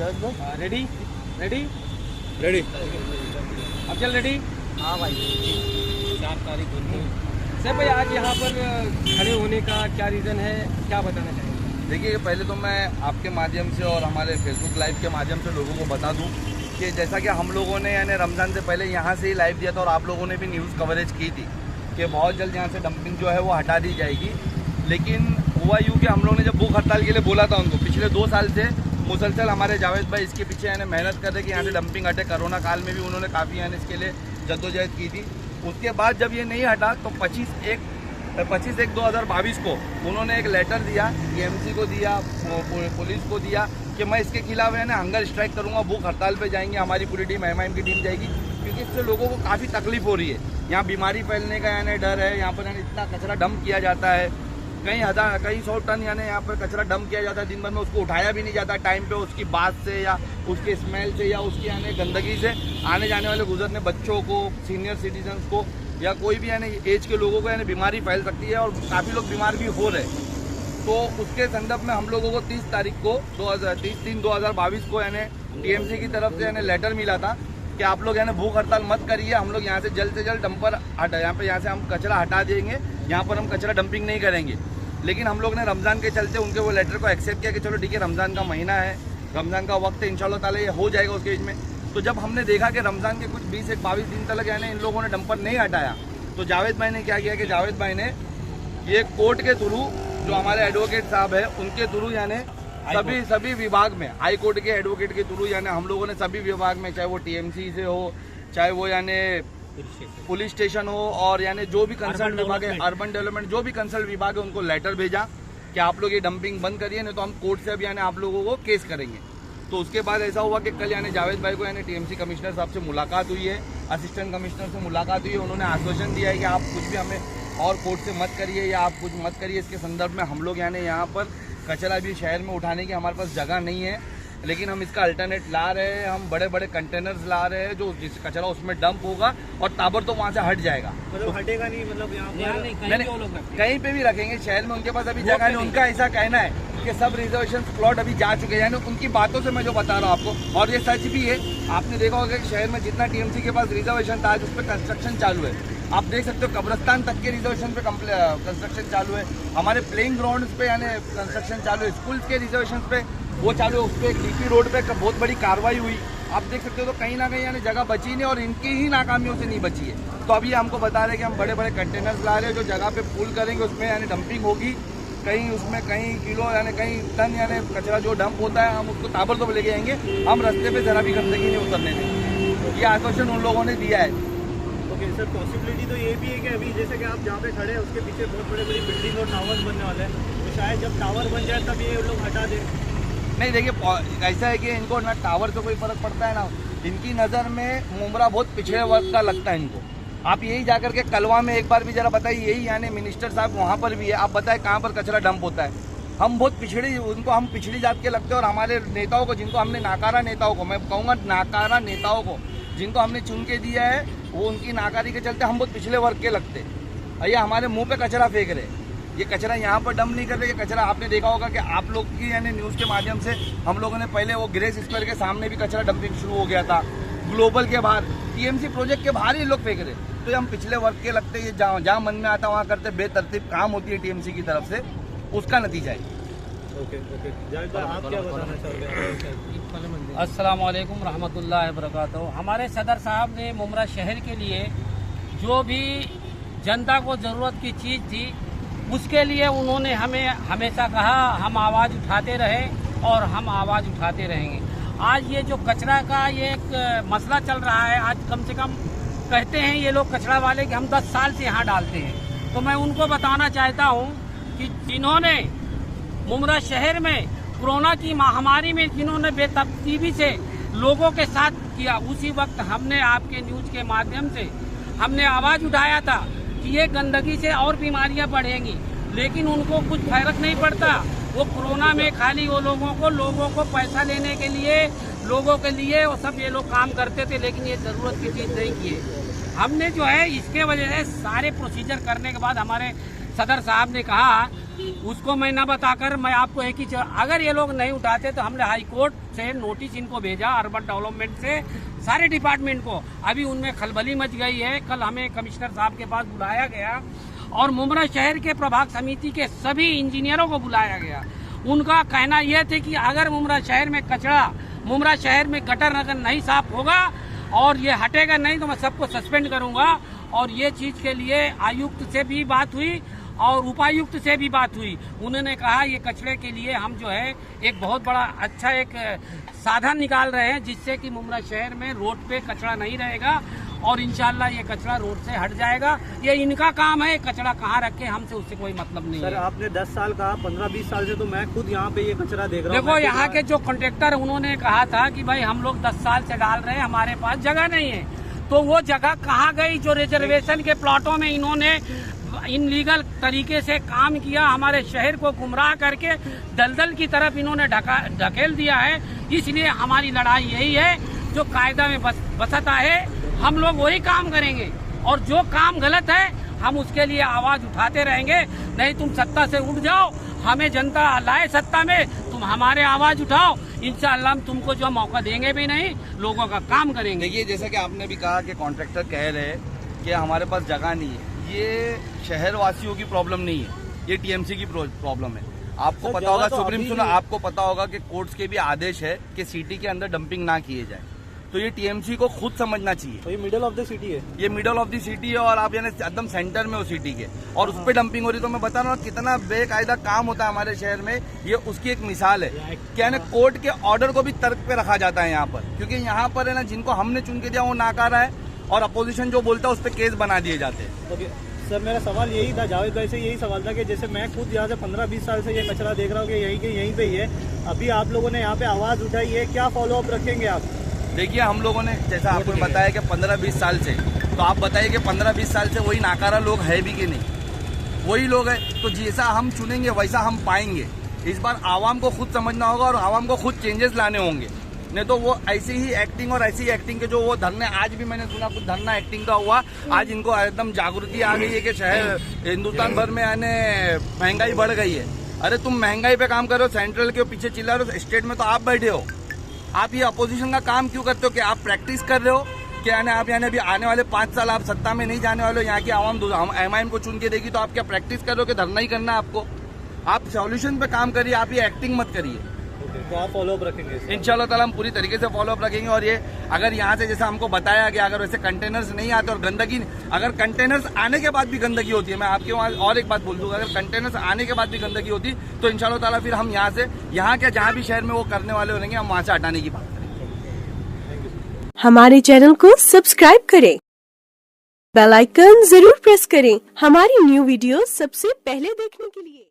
Ready ready ready Afzal ready. हाँ भाई 4 तारीख सर भाई आज यहाँ पर खड़े होने का क्या रीज़न है, क्या बताना चाहेंगे? देखिए, पहले तो मैं आपके माध्यम से और हमारे फेसबुक लाइव के माध्यम से लोगों को बता दूं कि जैसा कि हम लोगों ने यानी रमज़ान से पहले यहाँ से ही लाइव दिया था और आप लोगों ने भी न्यूज़ कवरेज की थी कि बहुत जल्द यहाँ से डंपिंग जो है वो हटा दी जाएगी। लेकिन हुआ यूँ कि हम लोगों ने जब भूख हड़ताल के लिए बोला था उनको, पिछले 2 साल से मुसलसल हमारे जावेद भाई इसके पीछे यानी मेहनत कर रहे कि यहाँ से डंपिंग हटे। कोरोना काल में भी उन्होंने काफ़ी यानी इसके लिए जद्दोजहद की थी। उसके बाद जब ये नहीं हटा तो 25/1/2022 को उन्होंने एक लेटर दिया, टीएमसी को दिया, पुलिस को दिया कि मैं इसके खिलाफ है ना हंगर स्ट्राइक करूंगा, भूख हड़ताल पे जाएंगे, हमारी पूरी टीम एमआईएम की टीम जाएगी, क्योंकि इससे लोगों को काफ़ी तकलीफ हो रही है। यहाँ बीमारी फैलने का यानी डर है, यहाँ पर यानी इतना कचरा डंप किया जाता है, कई 100 टन यानी यहाँ पर कचरा डंप किया जाता है दिन भर में, उसको उठाया भी नहीं जाता टाइम पे, उसकी बात से या उसके स्मेल से या उसकी यानी गंदगी से आने जाने वाले गुजरने बच्चों को, सीनियर सिटीजन्स को या कोई भी यानी एज के लोगों को यानी बीमारी फैल सकती है और काफ़ी लोग बीमार भी हो रहे। तो उसके संदर्भ में हम लोगों को 30 तारीख को 30/3/2022 को यानी टीएमसी की तरफ से यानी लेटर मिला था कि आप लोग यानी भूख हड़ताल मत करिए, हम लोग यहाँ से जल्द डंपर हटा, यहाँ से हम कचरा हटा देंगे, यहाँ पर हम कचरा डंपिंग नहीं करेंगे। लेकिन हम लोग ने रमज़ान के चलते उनके वो लेटर को एक्सेप्ट किया कि चलो ठीक है, रमज़ान का महीना है, रमज़ान का वक्त है, इंशाल्लाह ताला ये हो जाएगा उसके बीच में। तो जब हमने देखा कि रमज़ान के कुछ 20-22 दिन तक यानी इन लोगों ने डंपर नहीं हटाया, तो जावेद भाई ने क्या किया कि जावेद भाई ने ये कोर्ट के थ्रू, जो हमारे एडवोकेट साहब है उनके थ्रू यानी सभी विभाग में, हाई कोर्ट के एडवोकेट के थ्रू यानी हम लोगों ने सभी विभाग में, चाहे वो टीएमसी से हो, चाहे वो यानी पुलिस स्टेशन हो और यानी जो भी कंसर्न विभाग है, अर्बन डेवलपमेंट, जो भी कंसर्न विभाग है, उनको लेटर भेजा कि आप लोग ये डंपिंग बंद करिए, नहीं तो हम कोर्ट से अब यानी आप लोगों को केस करेंगे। तो उसके बाद ऐसा हुआ कि कल यानी जावेद भाई को यानी टीएमसी कमिश्नर साहब से मुलाकात हुई है, असिस्टेंट कमिश्नर से मुलाकात हुई है। उन्होंने आश्वासन दिया है कि आप कुछ भी हमें और कोर्ट से मत करिए या आप कुछ मत करिए। इसके संदर्भ में हम लोग यानी यहाँ पर कचरा भी शहर में उठाने की हमारे पास जगह नहीं है, लेकिन हम इसका अल्टरनेट ला रहे हैं। हम बड़े बड़े कंटेनर्स ला रहे हैं जो जिस कचरा उसमें डंप होगा और ताबड़ तो वहाँ से हट जाएगा। मतलब हटेगा नहीं, मतलब यहाँ कहीं पे भी रखेंगे शहर में, उनके पास अभी जगह नहीं। उनका ऐसा कहना है कि सब रिजर्वेशन प्लॉट अभी जा चुके हैं, यानी उनकी बातों से मैं जो बता रहा हूँ आपको, और ये सच भी है। आपने देखा होगा कि शहर में जितना टीएमसी के पास रिजर्वेशन था आज उस पर कंस्ट्रक्शन चालू है। आप देख सकते हो कब्रस्तान तक के रिजर्वेशन पे कंस्ट्रक्शन चालू है, हमारे प्लेइंग ग्राउंड पे यानी कंस्ट्रक्शन चालू है, स्कूल्स के रिजर्वेशन पे वो चालू है। उस पर एक डीपी रोड पे बहुत बड़ी कार्रवाई हुई, आप देख सकते हो। तो कहीं ना कहीं यानी जगह बची नहीं और इनकी ही नाकामियों से नहीं बची है। तो अभी हमको बता रहे हैं कि हम बड़े बड़े कंटेनर्स ला रहे हैं, जो जगह पे फुल करेंगे, उसमें यानी डंपिंग होगी, कहीं उसमें कहीं किलो यानी कहीं टन यानी कचरा जो डंप होता है हम उसको ताबड़तोड़ लेके आएंगे, हम रास्ते पे जरा भी गंदगी नहीं उतरने देंगे। ये आश्वासन उन लोगों ने दिया है। ओके सर, पॉसिबिलिटी तो ये भी है कि अभी जैसे कि आप जहाँ पे खड़े हैं उसके पीछे बहुत बड़ी बड़ी बिल्डिंग और टावर्स बनने वाले हैं, तो शायद जब टावर बन जाए तब ये लोग हटा दें। नहीं, देखिए ऐसा है कि इनको ना टावर से कोई फर्क पड़ता है ना, इनकी नज़र में मुमरा बहुत पिछड़े वर्ग का लगता है इनको। आप यही जाकर के कलवा में एक बार भी जरा बताइए, यही यानी मिनिस्टर साहब वहाँ पर भी है, आप बताएं कहाँ पर कचरा डंप होता है। हम बहुत पिछड़ी, उनको हम पिछड़ी जात के लगते हैं। और हमारे नेताओं को, जिनको हमने नाकारा नेताओं को, मैं कहूँगा नाकारा नेताओं को, जिनको हमने चुन के दिया है, वो उनकी नाकारी के चलते हम बहुत पिछले वर्ग के लगते हैं। ये हमारे मुँह पे कचरा फेंक रहे, ये कचरा यहाँ पर डंप नहीं कर रहे। ये कचरा आपने देखा होगा कि आप लोग की यानी न्यूज़ के माध्यम से हम लोगों ने पहले वो ग्रेस स्क्वायर के सामने भी कचरा डंपिंग शुरू हो गया था, ग्लोबल के बाहर, टीएमसी प्रोजेक्ट के बाहर ही लोग फेंक रहे। तो हम पिछले वर्ग के लगते, ये जहाँ मन में आता वहाँ करते, बेतरतीब काम होती है टीएमसी की तरफ से, उसका नतीजा है। ओके, आप क्या बताना चाहोगे? अस्सलाम वालेकुम रहमतुल्लाहि व बरकातहू। हमारे सदर साहब ने मुमरा शहर के लिए जो भी जनता को ज़रूरत की चीज़ थी उसके लिए उन्होंने हमें हमेशा कहा, हम आवाज़ उठाते रहे और हम आवाज़ उठाते रहेंगे। आज ये जो कचरा का ये एक मसला चल रहा है, आज कम से कम कहते हैं ये लोग कचरा वाले कि हम 10 साल से यहाँ डालते हैं। तो मैं उनको बताना चाहता हूँ कि जिन्होंने मुमरा शहर में कोरोना की महामारी में जिन्होंने बेतरतीबी से लोगों के साथ किया, उसी वक्त हमने आपके न्यूज़ के माध्यम से हमने आवाज़ उठाया था कि ये गंदगी से और बीमारियां बढ़ेंगी, लेकिन उनको कुछ फर्क नहीं पड़ता। वो कोरोना में खाली वो लोगों को पैसा लेने के लिए, लोगों के लिए वो सब ये लोग काम करते थे, लेकिन ये ज़रूरत की चीज़ नहीं किए। हमने जो है इसके वजह से सारे प्रोसीजर करने के बाद हमारे सदर साहब ने कहा उसको मैं न बताकर मैं आपको एक ही अगर ये लोग नहीं उठाते तो हमने हाई कोर्ट से नोटिस इनको भेजा, अर्बन डेवलपमेंट से सारे डिपार्टमेंट को। अभी उनमें खलबली मच गई है। कल हमें कमिश्नर साहब के पास बुलाया गया और मुमरा शहर के प्रभाग समिति के सभी इंजीनियरों को बुलाया गया। उनका कहना यह था कि अगर मुमरा शहर में कचरा, मुमरा शहर में गटर अगर नहीं साफ होगा और ये हटेगा नहीं तो मैं सबको सस्पेंड करूंगा। और ये चीज के लिए आयुक्त से भी बात हुई और उपायुक्त से भी बात हुई। उन्होंने कहा ये कचरे के लिए हम जो है एक बहुत बड़ा अच्छा एक साधन निकाल रहे हैं जिससे कि मुमरा शहर में रोड पे कचरा नहीं रहेगा और इंशाल्लाह ये कचरा रोड से हट जाएगा। ये इनका काम है, कचरा कहाँ रखे हमसे उससे कोई मतलब नहीं सर, है। आपने 10 साल कहा, 15-20 साल से तो मैं खुद यहाँ पे ये कचरा देख रहा हूँ। देखो यहाँ के जो कॉन्ट्रेक्टर उन्होंने कहा था कि भाई हम लोग 10 साल से डाल रहे हैं, हमारे पास जगह नहीं है। तो वो जगह कहाँ गई जो रिजर्वेशन के प्लॉटों में इन्होंने इनलीगल तरीके से काम किया, हमारे शहर को गुमराह करके दलदल की तरफ इन्होंने ढकेल दिया है। इसलिए हमारी लड़ाई यही है, जो कायदा में बसता है हम लोग वही काम करेंगे और जो काम गलत है हम उसके लिए आवाज उठाते रहेंगे। नहीं तुम सत्ता से उठ जाओ, हमें जनता लाए सत्ता में, तुम हमारे आवाज उठाओ, इंशाअल्लाह हम तुमको जो मौका देंगे भी नहीं, लोगों का काम करेंगे। देखिए जैसा कि आपने भी कहा कि कॉन्ट्रैक्टर कह रहे हैं कि हमारे पास जगह नहीं है, ये शहर वासियों की प्रॉब्लम नहीं है, ये टीएमसी की प्रॉब्लम है। आपको सर, पता होगा तो सुप्रीम अभी सुना, आपको पता होगा कि कोर्ट्स के भी आदेश है कि सिटी के अंदर डंपिंग ना किए जाए। तो ये टीएमसी को खुद समझना चाहिए। तो ये मिडिल ऑफ द सिटी है, ये मिडल ऑफ द सिटी है और आप यानी एकदम सेंटर में हो सिटी के, और उस पर डंपिंग हो रही। तो मैं बता रहा हूँ कितना बेकायदा काम होता है हमारे शहर में, ये उसकी एक मिसाल है। क्या ना कोर्ट के ऑर्डर को भी तर्क पे रखा जाता है यहाँ पर, क्योंकि यहाँ पर है ना जिनको हमने चुन के दिया वो नाकारा है और अपोजिशन जो बोलता है उस पर केस बना दिए जाते हैं। ओके सर, मेरा सवाल यही था, जावेद भाई से यही सवाल था कि जैसे मैं खुद यहाँ से 15-20 साल से ये कचरा देख रहा हूँ कि यहीं पे ही है। अभी आप लोगों ने यहाँ पे आवाज़ उठाई है, क्या फॉलोअप रखेंगे आप? देखिए हम लोगों ने जैसा आपको बताया कि 15-20 साल से, तो आप बताइए कि 15-20 साल से वही नाकारा लोग है भी कि नहीं, वही लोग हैं। तो जैसा हम चुनेंगे वैसा हम पाएंगे। इस बार आवाम को खुद समझना होगा और आवाम को खुद चेंजेस लाने होंगे, नहीं तो वो ऐसी ही एक्टिंग और ऐसी एक्टिंग के जो वो धरने, आज भी मैंने सुना कुछ धरना एक्टिंग का हुआ। आज इनको एकदम जागृति आ गई है कि शहर हिंदुस्तान भर में आने महंगाई बढ़ गई है। अरे तुम महंगाई पे काम करो, सेंट्रल के पीछे चिल्ला रहे हो, स्टेट में तो आप बैठे हो। आप ये अपोजिशन का काम क्यों करते हो? कि आप प्रैक्टिस कर रहे हो कि यानी आप यानी अभी आने वाले 5 साल आप सत्ता में नहीं जाने वाले हो, यहाँ की आवाम एमआईएम को चुन के देगी, तो आप क्या प्रैक्टिस कर रहे हो कि धरना ही करना है आपको? आप सॉल्यूशन पे काम करिए, आप ये एक्टिंग मत करिए। तो आप फॉलोअप रखेंगे? इंशाल्लाह ताला हम पूरी तरीके से फॉलोअप रखेंगे। और ये अगर यहाँ से जैसा हमको बताया गया, अगर वैसे कंटेनर्स नहीं आते और गंदगी, अगर कंटेनर्स आने के बाद भी गंदगी होती है, मैं आपके वहाँ और एक बात बोल दूंगा, अगर कंटेनर्स आने के बाद भी गंदगी होती तो इंशाल्लाह ताला फिर हम यहाँ से, यहाँ के जहाँ भी शहर में वो करने वाले होंगे, हम वहाँ से हटाने की बात करेंगे। हमारे चैनल को सब्सक्राइब करें, बेल आइकन जरूर प्रेस करें हमारी न्यू वीडियो सबसे पहले देखने के लिए।